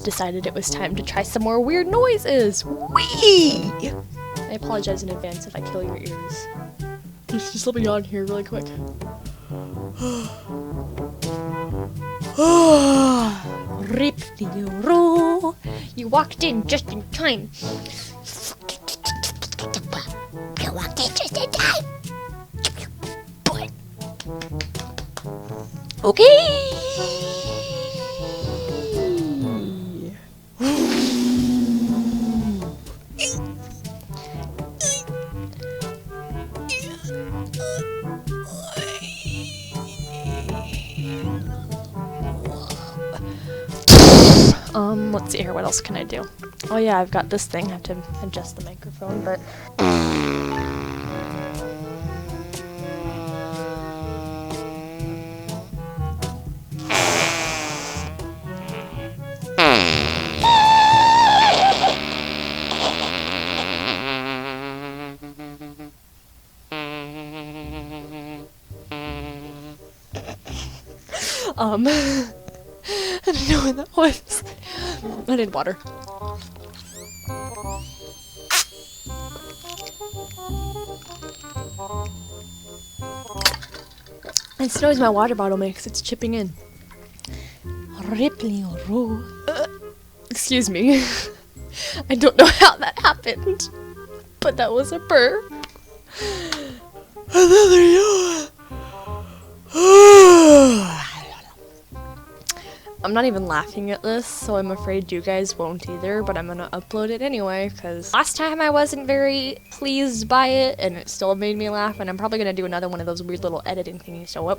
decided it was time to try some more weird noises. Whee! I apologize in advance if I kill your ears. Just let me yawn here really quick. Rip the roll. You walked in just in time. You walked in just in time. Okay. Let's see here, what else can I do? Oh yeah, I've got this thing, I have to adjust the microphone, but... I don't know what that was. I need water. It's noise my water bottle makes, it's chipping in. Excuse me. I don't know how that happened, but that was a burp. Another yawn. I'm not even laughing at this, so I'm afraid you guys won't either, but I'm gonna upload it anyway, because last time I wasn't very pleased by it, and it still made me laugh, and I'm probably gonna do another one of those weird little editing thingies, so up.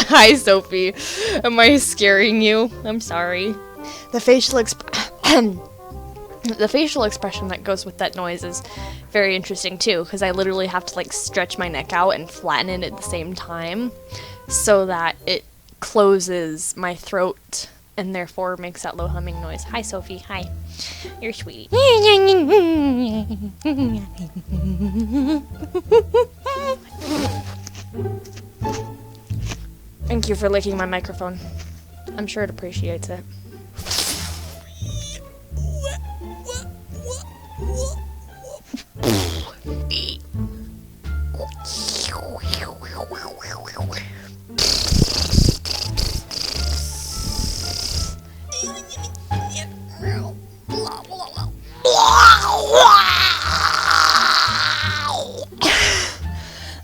Hi, Sophie. Am I scaring you? I'm sorry. The facial expression that goes with that noise is very interesting too, because I literally have to like stretch my neck out and flatten it at the same time so that it closes my throat and therefore makes that low humming noise. Hi, Sophie. Hi. You're sweet. Thank you for licking my microphone. I'm sure it appreciates it.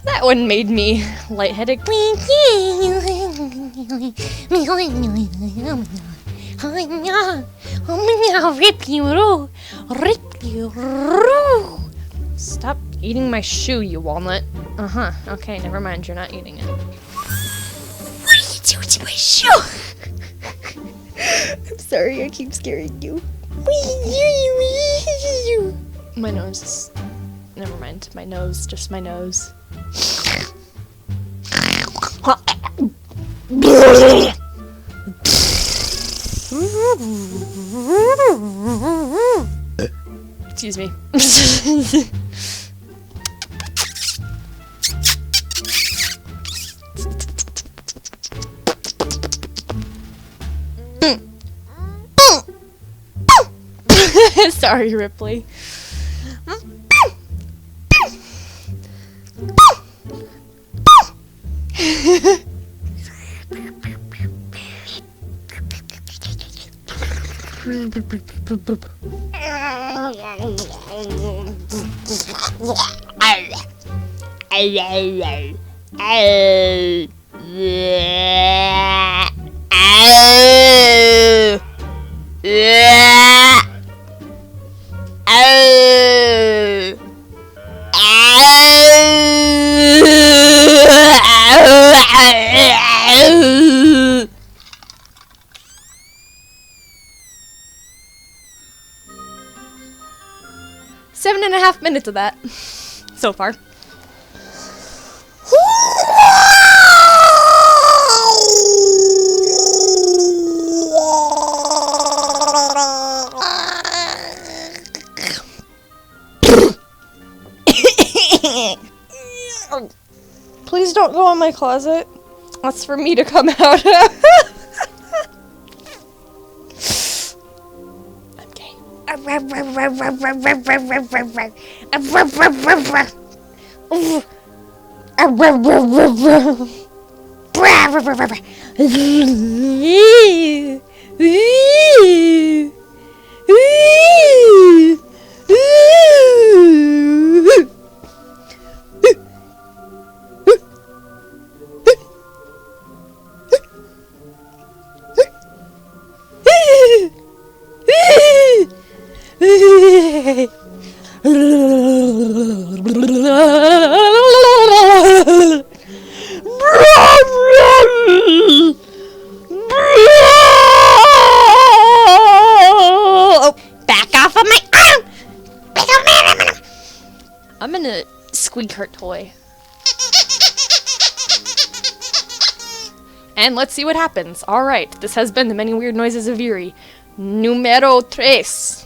That one made me lightheaded. Stop eating my shoe, you walnut. Uh-huh. Okay, never mind. You're not eating it. What are you doing to my shoe? I'm sorry, I keep scaring you. My nose is... Never mind. My nose. Just my nose. Excuse me. Sorry, Ripley. .5 minutes of that so far. Woo! Please don't go in my closet. That's for me to come out of. I'm gay. Back off of my arm! I'm gonna squeak her toy. And let's see what happens. Alright, this has been the Many Weird Noises of Viri. Numero tres.